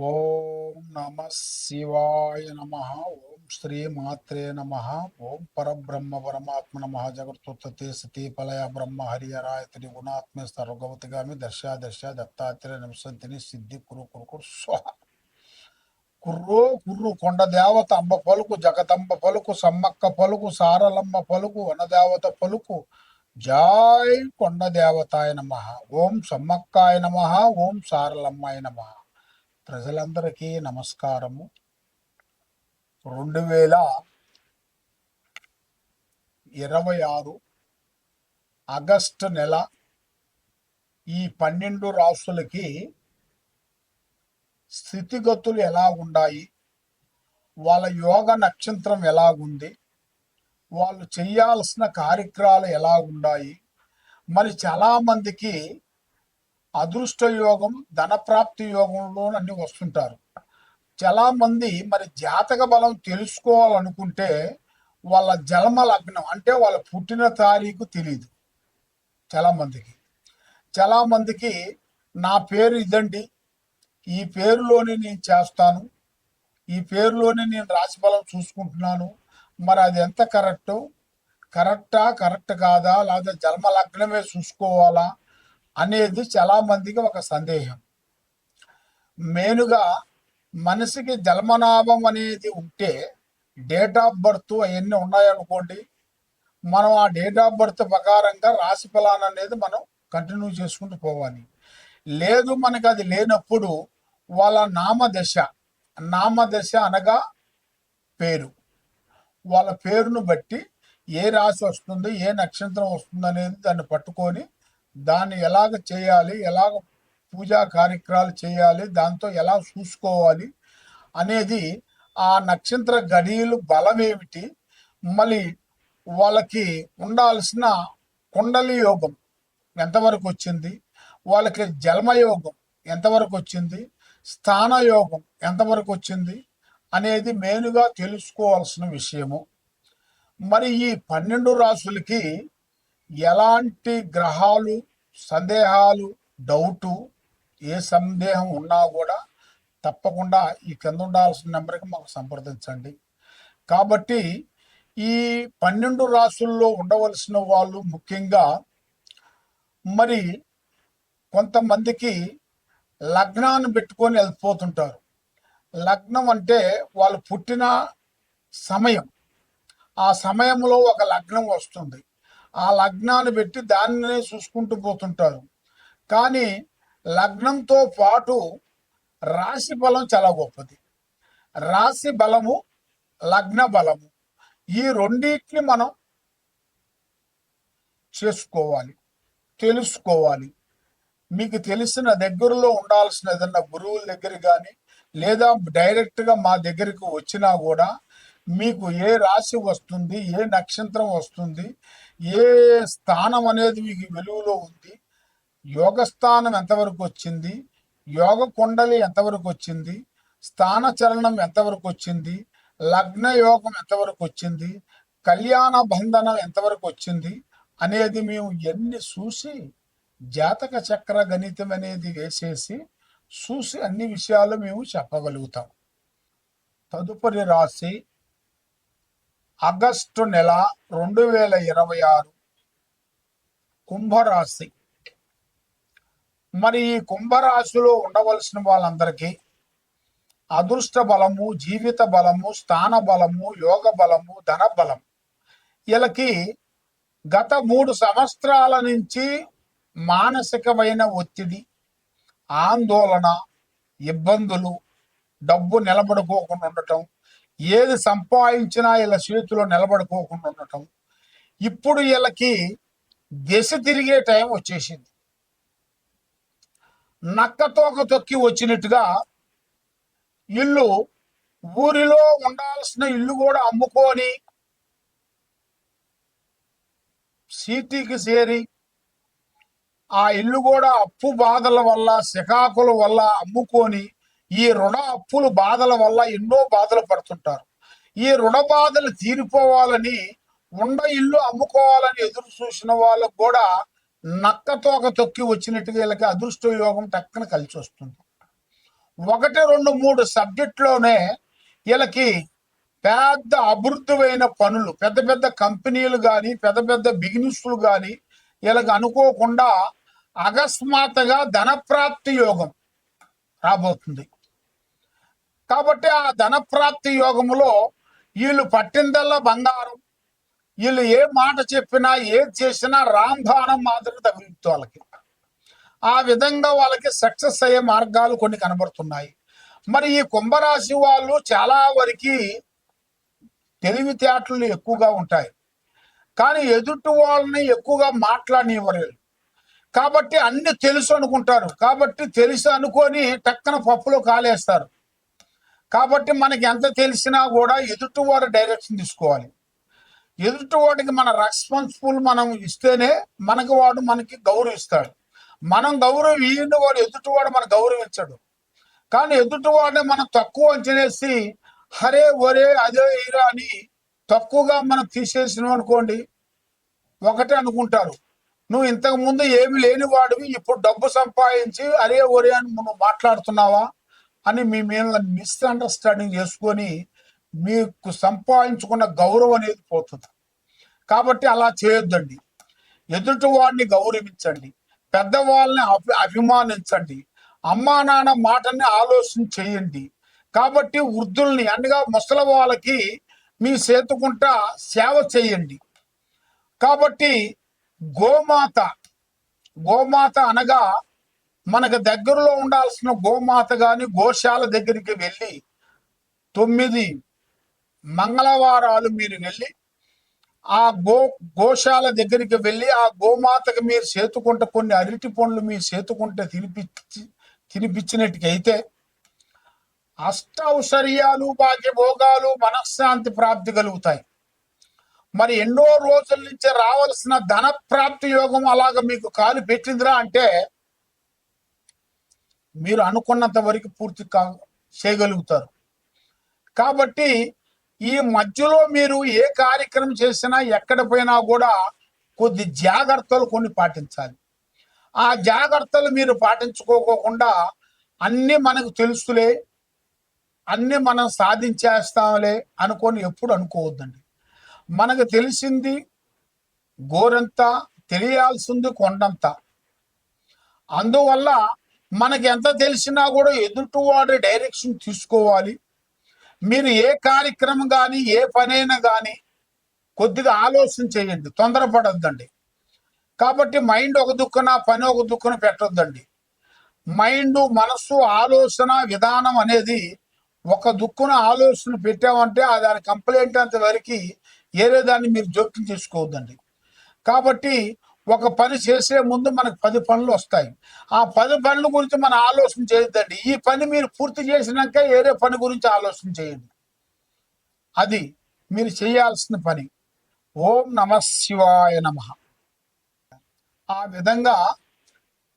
ఓం నమ శివాయ నమ. ఓం శ్రీ మాత్రే నమ. ఓం పరబ్రహ్మ పరమాత్మ నమ. జగత్తుత్పత్తి సతీ పలయ బ్రహ్మ హరియరాయ త్రిగుణాత్మ సర్వగవతిగామి దర్శ దర్శ దత్తాత్రేయ నమసంతిని సిద్ధి కురు కురు కురు స్వాహ. కుర్రో కుర్రు కొండ దేవత అంబ పలుకు, జగదంబ పలుకు, సమ్మక్క పలుకు, సారలమ్మ పలుకు, వనదేవత పలుకు. జాయ్ కొండ దేవతాయ నమ. ఓం సమ్మక్కాయ నమ. ఓం సారలమ్మాయ నమ. ప్రజలందరికీ నమస్కారము. 2026 ఆగస్టు నెల ఈ 12 రాసులకి స్థితిగతులు ఎలా ఉన్నాయి, వాళ్ళ యోగ నక్షత్రం ఎలాగుంది, వాళ్ళు చేయాల్సిన కార్యక్రమాలు ఎలా ఉన్నాయి. మరి చాలామందికి అదృష్ట యోగం, ధనప్రాప్తి యోగంలో అన్ని వస్తుంటారు. చాలామంది మరి జాతక బలం తెలుసుకోవాలనుకుంటే వాళ్ళ జన్మ లగ్నం అంటే వాళ్ళ పుట్టిన తారీఖు తెలియదు చాలామందికి నా పేరు ఇదండి, ఈ పేరులోనే నేను చేస్తాను, ఈ పేరులోనే నేను రాశి బలం చూసుకుంటున్నాను, మరి అది ఎంత కరెక్ట్ కాదా, లేదా జన్మ లగ్నమే చూసుకోవాలా అనేది చాలామందికి ఒక సందేహం. మెయిన్గా మనిషికి జన్మనాభం అనేది ఉంటే డేట్ ఆఫ్ బర్త్ అవన్నీ ఉన్నాయనుకోండి, మనం ఆ డేట్ ఆఫ్ బర్త్ ప్రకారంగా రాశి ఫలాన్ని అనేది మనం కంటిన్యూ చేసుకుంటూ పోవాలి. లేదు మనకి అది లేనప్పుడు వాళ్ళ నామదశ అనగా పేరు, వాళ్ళ పేరును బట్టి ఏ రాశి వస్తుంది, ఏ నక్షత్రం వస్తుంది అనేది దాన్ని పట్టుకొని దాన్ని ఎలాగ చేయాలి, ఎలాగ పూజా కార్యక్రమాలు చేయాలి, దాంతో ఎలా చూసుకోవాలి అనేది, ఆ నక్షత్ర గడియలు బలం ఏమిటి, మళ్ళీ వాళ్ళకి ఉండాల్సిన కుండలి యోగం ఎంతవరకు వచ్చింది, వాళ్ళకి జన్మయోగం ఎంతవరకు వచ్చింది, స్థాన యోగం ఎంతవరకు వచ్చింది అనేది మెయిన్గా తెలుసుకోవాల్సిన విషయము. మరి ఈ 12 రాసులకి ఎలాంటి గ్రహాలు, సందేహాలు, డౌటు, ఏ సందేహం ఉన్నా కూడా తప్పకుండా ఈ కింద ఉండాల్సిన నెంబర్కి మాకు సంప్రదించండి. కాబట్టి ఈ 12 రాసుల్లో ఉండవలసిన వాళ్ళు ముఖ్యంగా మరి కొంతమందికి లగ్నాన్ని పెట్టుకొని వెళ్ళిపోతుంటారు. లగ్నం అంటే వాళ్ళు పుట్టిన సమయం, ఆ సమయంలో ఒక లగ్నం వస్తుంది, ఆ లగ్నాన్ని పెట్టి దాన్నే చూసుకుంటూ పోతుంటారు. కానీ లగ్నంతో పాటు రాశి బలం చాలా గొప్పది. రాశి బలము, లగ్న బలము, ఈ రెండింటిని మనం చేసుకోవాలి, తెలుసుకోవాలి. మీకు తెలిసిన దగ్గరలో ఉండాల్సిన ఏదన్నా గురువుల దగ్గర కానీ లేదా డైరెక్ట్గా మా దగ్గరికి వచ్చినా కూడా మీకు ఏ రాశి వస్తుంది, ఏ నక్షత్రం వస్తుంది, ఏ స్థానం అనేది మీకు వెలుగులో ఉంది, యోగ స్థానం ఎంతవరకు వచ్చింది, యోగ కుండలి ఎంతవరకు వచ్చింది, స్థాన చలనం ఎంతవరకు వచ్చింది, లగ్న యోగం ఎంతవరకు వచ్చింది, కళ్యాణ బంధనం ఎంతవరకు వచ్చింది అనేది మేము ఎన్ని చూసి జాతక చక్ర గణితం అనేది వేసేసి చూసి అన్ని విషయాలు మేము చెప్పగలుగుతాం. తదుపరి రాశి ఆగస్టు నెల 2026 కుంభరాశి. మరి ఈ కుంభరాశిలో ఉండవలసిన వాళ్ళందరికీ అదృష్ట బలము, జీవిత బలము, స్థాన బలము, యోగ బలము, ధన బలం, వీళ్ళకి గత 3 సంవత్సరాల నుంచి మానసికమైన ఒత్తిడి, ఆందోళన, ఇబ్బందులు, డబ్బు నిలబడుకోకుండా ఉండటం, ఏది సంపాదించినా వీళ్ళ చేతిలో నిలబడుకోకుండా ఉండటం, ఇప్పుడు వీళ్ళకి దశ తిరిగే టైం వచ్చేసింది. నక్కతోక తొక్కి వచ్చినట్టుగా ఇల్లు, ఊరిలో ఉండాల్సిన ఇల్లు కూడా అమ్ముకొని సిటీకి చేరి ఆ ఇల్లు కూడా అప్పు బాధల వల్ల, సికాకుల వల్ల అమ్ముకొని ఈ రుణ అప్పుల బాధల వల్ల ఎన్నో బాధలు పడుతుంటారు. ఈ రుణ బాధలు తీరిపోవాలని ఉండ ఇల్లు అమ్ముకోవాలని ఎదురు చూసిన వాళ్ళకు కూడా నక్కతోక తొక్కి వచ్చినట్టుగా వీళ్ళకి అదృష్ట యోగం టక్కన కలిసి వస్తుంది. ఒకటి రెండు మూడు సబ్జెక్టులోనే వీళ్ళకి పెద్ద అభివృద్ధిమైన పనులు, పెద్ద పెద్ద కంపెనీలు కానీ పెద్ద పెద్ద బిజినెస్లు కానీ వీళ్ళకి అనుకోకుండా అకస్మాత్తుగా ధనప్రాప్తి యోగం రాబోతుంది. కాబట్టి ఆ ధనప్రాప్తి యోగములో వీళ్ళు పట్టిందల్లా బంగారం, వీళ్ళు ఏ మాట చెప్పినా ఏది చేసినా రాంబాణం మాదిరి తగులుతుంది వాళ్ళకి. ఆ విధంగా వాళ్ళకి సక్సెస్ అయ్యే మార్గాలు కొన్ని కనబడుతున్నాయి. మరి ఈ కుంభరాశి వాళ్ళు చాలా వరకు తెలివితేటలు ఎక్కువగా ఉంటాయి, కానీ ఎదుటి వాళ్ళని ఎక్కువగా మాట్లాడనివ్వరు. కాబట్టి అన్ని తెలుసు అనుకుంటారు, కాబట్టి తెలుసు అనుకొని టక్కన పప్పులో కాలేస్తారు. కాబట్టి మనకి ఎంత తెలిసినా కూడా ఎదుటి వారి డైరెక్షన్ తీసుకోవాలి. ఎదుటి వాడికి మన రెస్పాన్సిబుల్ మనం ఇస్తేనే మనకి గౌరవిస్తాడు. మనం గౌరవం ఇయ్యండి వాడు ఎదుటివాడు మన గౌరవించడు. కానీ ఎదుటివాడిని మనం తక్కువ అంచనేసి హరే ఒరే అదే ఇరా అని తక్కువగా మనం తీసేసినాం అనుకోండి, ఒకటే అనుకుంటారు, నువ్వు ఇంతకు ముందు ఏమి లేని వాడివి, ఇప్పుడు డబ్బు సంపాదించి అరే ఒరే అని నువ్వు మాట్లాడుతున్నావా అని మీ మీద మిస్అండర్స్టాండింగ్ చేసుకొని మీకు సంపాదించుకున్న గౌరవం అనేది పోతుంది. కాబట్టి అలా చేయొద్దండి. ఎదుటి వాడిని గౌరవించండి, పెద్దవాళ్ళని అభిమానించండి, అమ్మా నాన్న మాటని ఆలోచన చేయండి. కాబట్టి వృద్ధుల్ని అనగా ముసలి వాళ్ళకి మీ చేతుకుంటా సేవ చేయండి. కాబట్టి గోమాత అనగా మనకు దగ్గరలో ఉండాల్సిన గోమాత కానీ గోశాల దగ్గరికి వెళ్ళి 9 మంగళవారాలు మీరు వెళ్ళి ఆ గోశాల దగ్గరికి వెళ్ళి ఆ గోమాతకు మీరు చేతుకుంటే కొన్ని అరటి పండ్లు మీ చేతుకుంటే తినిపించినట్టుకైతే అష్టౌశ్వర్యాలు భాగ్యభోగాలు మనశ్శాంతి ప్రాప్తి కలుగుతాయి. మరి ఎన్నో రోజుల నుంచి రావాల్సిన ధన ప్రాప్తి యోగం అలాగ మీకు కాలు పెట్టిందిరా అంటే మీరు అనుకున్నంత వరకు పూర్తి చేయగలుగుతారు. కాబట్టి ఈ మధ్యలో మీరు ఏ కార్యక్రమం చేసినా ఎక్కడ పోయినా కూడా కొద్ది జాగ్రత్తలు కొన్ని పాటించాలి. ఆ జాగ్రత్తలు మీరు పాటించుకోకుండా అన్ని మనకు తెలుసులే, అన్ని మనం సాధించేస్తాంలే అనుకొని ఎప్పుడు అనుకోవద్దండి. మనకు తెలిసింది గోరంత, తెలియాల్సింది కొండంత. అందువల్ల మనకి ఎంత తెలిసినా కూడా ఎదుటివాడి డైరెక్షన్ తీసుకోవాలి. మీరు ఏ కార్యక్రమం కానీ ఏ పనైనా కానీ కొద్దిగా ఆలోచన చేయండి, తొందరపడొద్దండి. కాబట్టి మైండ్ ఒక దుక్కున పని ఒక దుక్కున పెట్టొద్దండి. మైండ్, మనస్సు, ఆలోచన విధానం అనేది ఒక దుక్కున ఆలోచన పెట్టామంటే దాని కంప్లైంట్ అంత వరకు ఏదో దాన్ని మీరు జోక్యం చేసుకోవద్దండి. కాబట్టి ఒక పని చేసే ముందు మనకు 10 పనులు వస్తాయి. ఆ 10 పనుల గురించి మనం ఆలోచన చేయొద్దండి. ఈ పని మీరు పూర్తి చేసినాక వేరే పని గురించి ఆలోచన చేయండి. అది మీరు చేయాల్సిన పని. ఓం నమః శివాయ నమః. ఆ విధంగా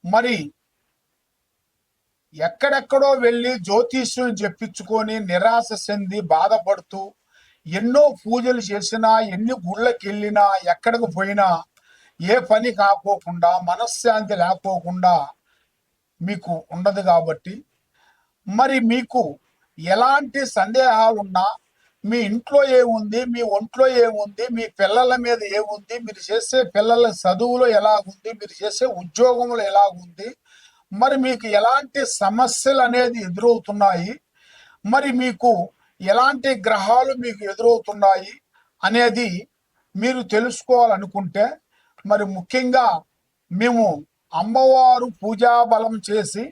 మరి ఎక్కడెక్కడో వెళ్ళి జ్యోతిష్యుని చెప్పించుకొని నిరాశ చెంది బాధపడుతూ ఎన్నో పూజలు చేసినా, ఎన్ని గుళ్ళకి వెళ్ళినా, ఎక్కడికి పోయినా ఏ పని కాకోకుండా మనశ్శాంతి లేకోకుండా మీకు ఉండదు. కాబట్టి మరి మీకు ఎలాంటి సందేహాలు ఉన్నా, మీ ఇంట్లో ఏముంది, మీ ఒంట్లో ఏముంది, మీ పిల్లల మీద ఏముంది, మీరు చేసే పిల్లల చదువులో ఎలాగుంది, మీరు చేసే ఉద్యోగంలో ఎలాగుంది, మరి మీకు ఎలాంటి సమస్యలు అనేది ఎదురవుతున్నాయి, మరి మీకు ఎలాంటి గ్రహాలు మీకు ఎదురవుతున్నాయి అనేది మీరు తెలుసుకోవాలనుకుంటే మరి ముఖ్యంగా మేము అమ్మవారు పూజా బలం చేసి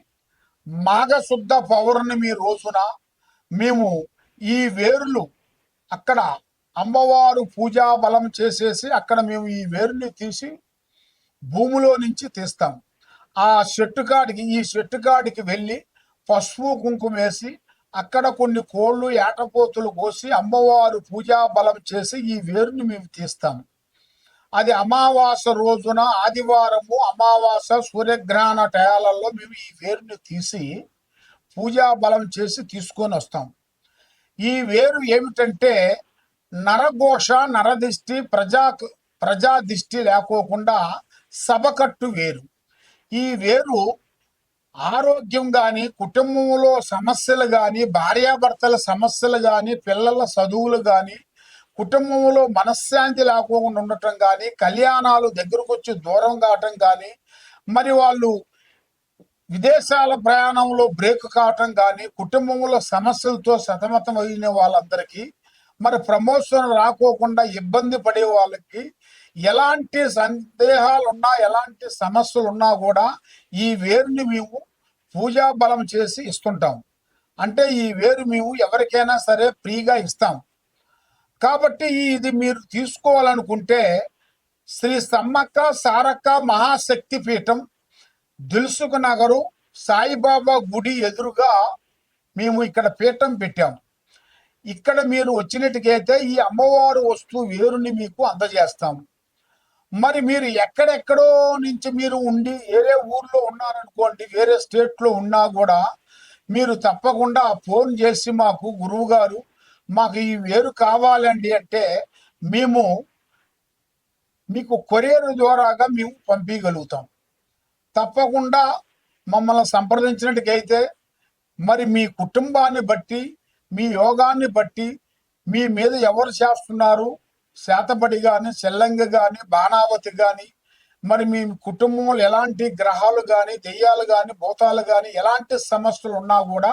మాఘశుద్ధ పౌర్ణమి రోజున మేము ఈ వేరులు అక్కడ అమ్మవారు పూజా బలం చేసేసి అక్కడ మేము ఈ వేరుని తీసి భూమిలో నుంచి తీస్తాం. ఈ చెట్టు కాడికి వెళ్ళి పసుపు కుంకుమ వేసి అక్కడ కొన్ని కోళ్ళు ఏటపోతులు కోసి అమ్మవారు పూజా బలం చేసి ఈ వేరుని మేము తీస్తాము. అది అమావాస రోజున ఆదివారము అమావాస సూర్యగ్రహణ టయాలలో మేము ఈ వేరుని తీసి పూజా బలం చేసి తీసుకొని వస్తాం. ఈ వేరు ఏమిటంటే నరఘోష, నరదిష్టి, ప్రజా దిష్టి లేకోకుండా సభకట్టు వేరు. ఈ వేరు ఆరోగ్యం కానీ, కుటుంబంలో సమస్యలు కానీ, భార్యాభర్తల సమస్యలు కానీ, పిల్లల చదువులు కానీ, కుటుంబంలో మనశ్శాంతి లేకుండా ఉండటం కానీ, కళ్యాణాలు దగ్గరకు వచ్చి దూరం కావటం కానీ, మరి వాళ్ళు విదేశాల ప్రయాణంలో బ్రేక్ కావటం కానీ, కుటుంబంలో సమస్యలతో సతమతం అయిన వాళ్ళందరికీ, మరి ప్రమోషన్ రాకోకుండా ఇబ్బంది పడే వాళ్ళకి, ఎలాంటి సందేహాలున్నా ఎలాంటి సమస్యలున్నా కూడా ఈ వేరుని మేము పూజా బలం చేసి ఇస్తుంటాం. అంటే ఈ వేరు మేము ఎవరికైనా సరే ఫ్రీగా ఇస్తాం. కాబట్టి ఇది మీరు తీసుకోవాలనుకుంటే శ్రీ సమ్మక్క సారక్క మహాశక్తి పీఠం, దిల్సుఖ్ నగరు, సాయిబాబా గుడి ఎదురుగా మేము ఇక్కడ పీఠం పెట్టాము. ఇక్కడ మీరు వచ్చినట్టుకైతే ఈ అమ్మవారు వస్తువు వేరుని మీకు అందజేస్తాము. మరి మీరు ఎక్కడెక్కడో నుంచి మీరు ఉండి వేరే ఊర్లో ఉన్నారనుకోండి, వేరే స్టేట్లో ఉన్నా కూడా మీరు తప్పకుండా ఫోన్ చేసి మాకు గురువు గారు మాకు ఈ వేరు కావాలండి అంటే మేము మీకు కొరియర్ ద్వారాగా మేము పంపించగలుగుతాం. తప్పకుండా మమ్మల్ని సంప్రదించినట్టుకైతే మరి మీ కుటుంబాన్ని బట్టి, మీ యోగాన్ని బట్టి, మీ మీద ఎవరు చేస్తున్నారు, శాతపడి కానీ, చెల్లంగి కానీ, బాణావతి కానీ, మరి మీ కుటుంబంలో ఎలాంటి గ్రహాలు కానీ, దెయ్యాలు కానీ, భూతాలు కానీ, ఎలాంటి సమస్యలు ఉన్నా కూడా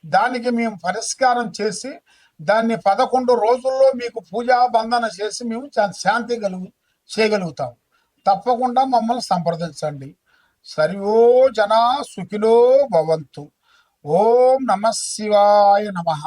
దానికి మేము పరిష్కారం చేసి దాన్ని 11 రోజుల్లో మీకు పూజా బంధన చేసి మేము శాంతి చేయగలుగుతాం. తప్పకుండా మమ్మల్ని సంప్రదించండి. సర్వో జనా సుఖినో భవంతు. ఓం నమ శివాయ నమః.